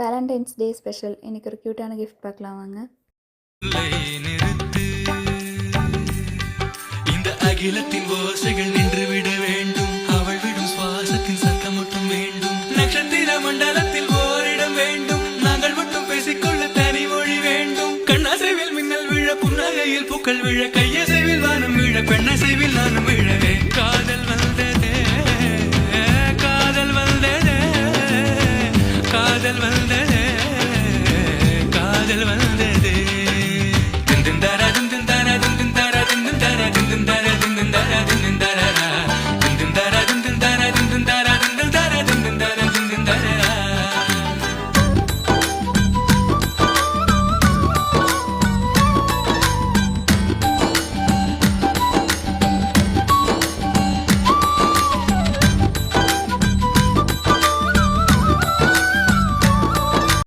Valentine's day special. இன்னைக்கு ஒரு க்யூட்டான கிஃப்ட் பார்க்கலாம் வாங்க. நிறுத்து, இந்த அகிலத்தின் ஓசைகள் நின்றுவிட வேண்டும். அவள் விடும் சுவாசத்தின் சத்தம் மட்டும் வேண்டும். நட்சத்திர மண்டலத்தில் ஓரிடம் வேண்டும். நாங்கள் மட்டும் பேசிக்கொள்ள தனி மொழி வேண்டும். கண்ணாசைவில் மின்னல் விழ, புன்னகையில் பூக்கள் விழ, கையசைவில் வானம் விழ, பெண்ணசைவில் நானும் விழவே. காதல் வந்ததே, காதல் வந்ததே, காதல் வந்ததே, காதல் வந்ததே.